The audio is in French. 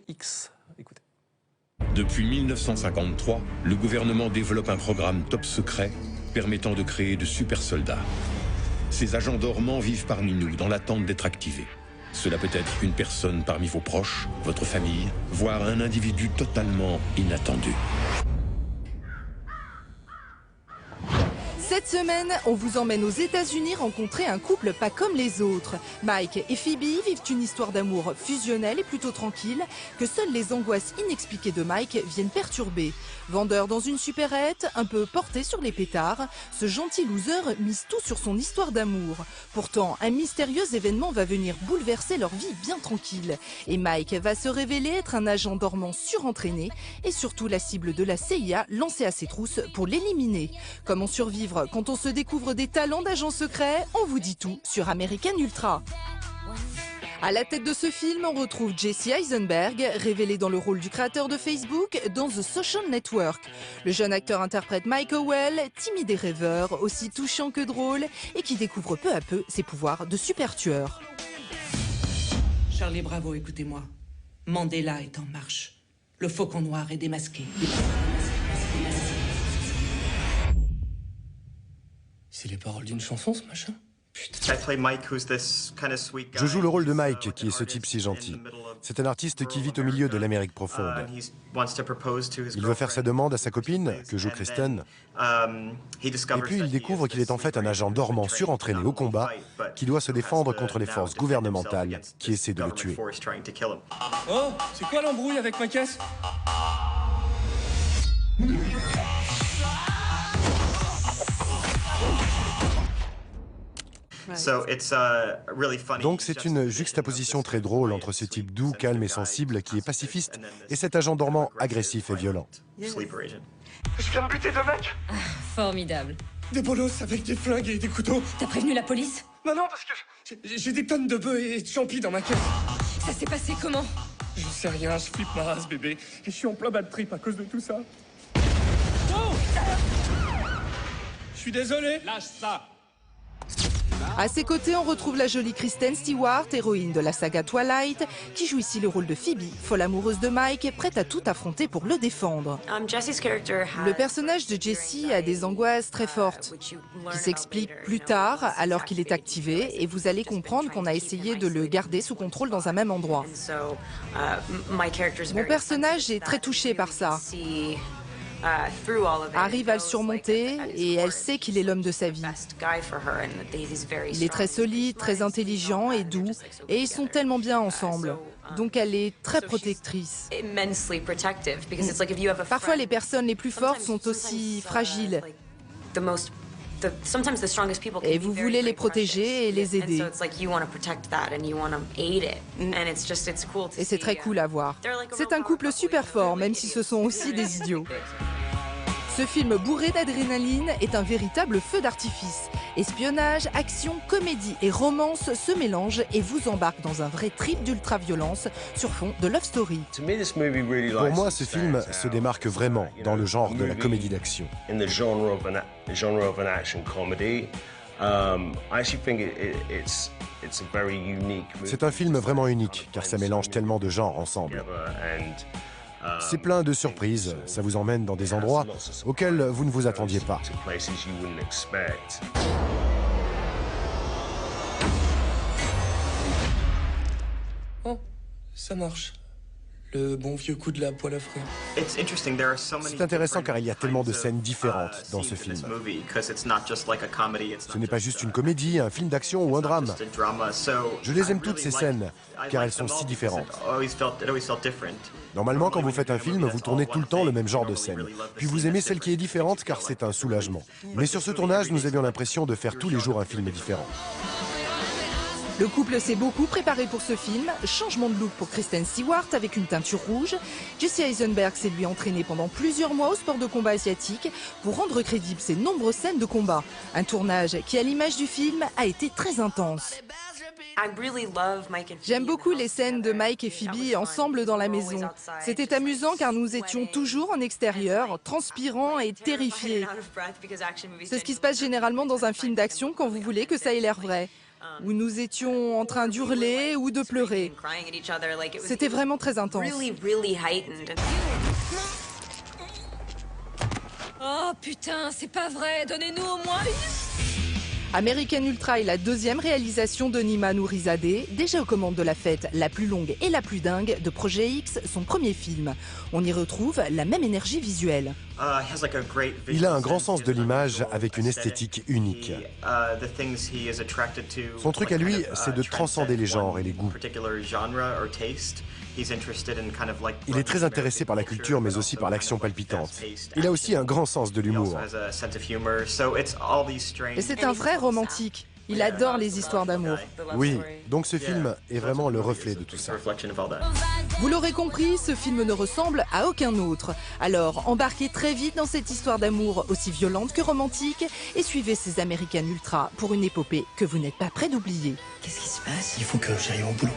X. Écoutez. Depuis 1953, le gouvernement développe un programme top secret permettant de créer de super soldats. Ces agents dormants vivent parmi nous dans l'attente d'être activés. Cela peut être une personne parmi vos proches, votre famille, voire un individu totalement inattendu. Cette semaine, on vous emmène aux États-Unis rencontrer un couple pas comme les autres. Mike et Phoebe vivent une histoire d'amour fusionnelle et plutôt tranquille que seules les angoisses inexpliquées de Mike viennent perturber. Vendeur dans une supérette, un peu porté sur les pétards, ce gentil loser mise tout sur son histoire d'amour. Pourtant, un mystérieux événement va venir bouleverser leur vie bien tranquille. Et Mike va se révéler être un agent dormant surentraîné et surtout la cible de la CIA lancée à ses trousses pour l'éliminer. Comment survivre quand on se découvre des talents d'agents secrets? On vous dit tout sur American Ultra. À la tête de ce film, on retrouve Jesse Eisenberg, révélé dans le rôle du créateur de Facebook dans The Social Network. Le jeune acteur interprète Mike Howell, timide et rêveur, aussi touchant que drôle, et qui découvre peu à peu ses pouvoirs de super tueur. Charlie Bravo, écoutez-moi. Mandela est en marche. Le faucon noir est démasqué. C'est les paroles d'une chanson, ce machin? Je joue le rôle de Mike, qui est ce type si gentil. C'est un artiste qui vit au milieu de l'Amérique profonde. Il veut faire sa demande à sa copine, que joue Kristen. Et puis il découvre qu'il est en fait un agent dormant surentraîné au combat, qui doit se défendre contre les forces gouvernementales qui essaient de le tuer. Oh, c'est quoi l'embrouille avec ma caisse? Donc c'est une juxtaposition très drôle entre ce type doux, calme et sensible qui est pacifiste et cet agent dormant agressif et violent. Je viens de buter 2 mecs. Formidable. Des bolosses avec des flingues et des couteaux. T'as prévenu la police? Non, parce que j'ai des tonnes de bœufs et de champis dans ma caisse. Ça s'est passé comment? J'en sais rien, je flippe ma race, bébé. Et je suis en plein bad trip à cause de tout ça. Oh! Je suis désolé. Lâche ça. À ses côtés, on retrouve la jolie Kristen Stewart, héroïne de la saga Twilight, qui joue ici le rôle de Phoebe, folle amoureuse de Mike, prête à tout affronter pour le défendre. Le personnage de Jesse a des angoisses très fortes, qui s'expliquent plus tard, alors qu'il est activé, et vous allez comprendre qu'on a essayé de le garder sous contrôle dans un même endroit. Mon personnage est très touché par ça. Arrive à le surmonter et elle sait qu'il est l'homme de sa vie. Il est très solide, très intelligent et doux et ils sont tellement bien ensemble. Donc elle est très protectrice. Parfois les personnes les plus fortes sont aussi fragiles. Et vous voulez les protéger et les aider. Et c'est très cool à voir. C'est un couple super fort, même si ce sont aussi des idiots. Ce film bourré d'adrénaline est un véritable feu d'artifice. Espionnage, action, comédie et romance se mélangent et vous embarquent dans un vrai trip d'ultra-violence sur fond de love story. Pour moi, ce film se démarque vraiment dans le genre de la comédie d'action. C'est un film vraiment unique, car ça mélange tellement de genres ensemble. C'est plein de surprises, ça vous emmène dans des endroits auxquels vous ne vous attendiez pas. Oh, ça marche. Le bon vieux coup de la poêle à frire. C'est intéressant car il y a tellement de scènes différentes dans ce film. Ce n'est pas juste une comédie, un film d'action ou un drame. Je les aime toutes ces scènes, car elles sont si différentes. Normalement, quand vous faites un film, vous tournez tout le temps le même genre de scène. Puis vous aimez celle qui est différente car c'est un soulagement. Mais sur ce tournage, nous avions l'impression de faire tous les jours un film différent. Le couple s'est beaucoup préparé pour ce film. Changement de look pour Kristen Stewart avec une teinture rouge. Jesse Eisenberg s'est lui entraîné pendant plusieurs mois au sport de combat asiatique pour rendre crédibles ses nombreuses scènes de combat. Un tournage qui, à l'image du film, a été très intense. J'aime beaucoup les scènes de Mike et Phoebe ensemble dans la maison. C'était amusant car nous étions toujours en extérieur, transpirants et terrifiés. C'est ce qui se passe généralement dans un film d'action quand vous voulez que ça ait l'air vrai. où nous étions en train d'hurler ou de pleurer. C'était vraiment très intense. Oh putain, c'est pas vrai, donnez-nous au moins American Ultra est la deuxième réalisation de Nima Nourizadeh, déjà aux commandes de la fête la plus longue et la plus dingue de Projet X, son premier film. On y retrouve la même énergie visuelle. Il a un grand sens de l'image avec une esthétique unique. Son truc à lui, c'est de transcender les genres et les goûts. Il est très intéressé par la culture, mais aussi par l'action palpitante. Il a aussi un grand sens de l'humour. Et c'est un vrai romantique. Il adore les histoires d'amour. Oui, donc ce film est vraiment le reflet de tout ça. Vous l'aurez compris, ce film ne ressemble à aucun autre. Alors, embarquez très vite dans cette histoire d'amour aussi violente que romantique et suivez ces American Ultra pour une épopée que vous n'êtes pas prêt d'oublier. Qu'est-ce qui se passe? Il faut que j'aille au boulot.